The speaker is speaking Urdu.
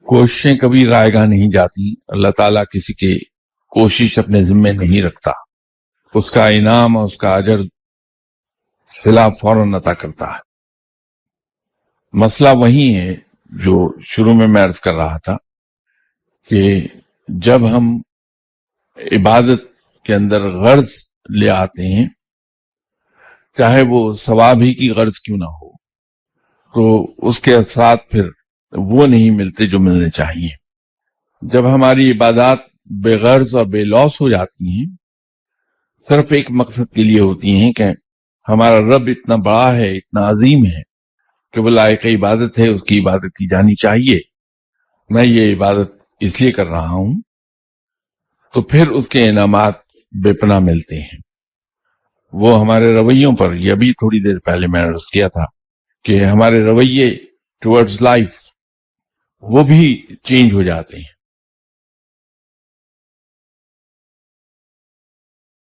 کوششیں کبھی رائے گاہ نہیں جاتی. اللہ تعالیٰ کسی کی کوشش اپنے ذمے نہیں رکھتا، اس کا انعام اور اس کا اجر صلہ فوراً عطا کرتا ہے. مسئلہ وہی ہے جو شروع میں عرض کر رہا تھا کہ جب ہم عبادت کے اندر غرض لے آتے ہیں، چاہے وہ ثواب ہی کی غرض کیوں نہ ہو، تو اس کے اثرات پھر وہ نہیں ملتے جو ملنے چاہیے. جب ہماری عبادات بے غرض اور بے لوث ہو جاتی ہیں، صرف ایک مقصد کے لیے ہوتی ہیں کہ ہمارا رب اتنا بڑا ہے، اتنا عظیم ہے کہ وہ لائق عبادت ہے، اس کی عبادت کی جانی چاہیے، میں یہ عبادت اس لیے کر رہا ہوں، تو پھر اس کے انعامات بے پناہ ملتے ہیں. وہ ہمارے رویوں پر، یہ بھی تھوڑی دیر پہلے میں نے عرض کیا تھا کہ ہمارے رویے ٹورڈز لائف وہ بھی چینج ہو جاتے ہیں.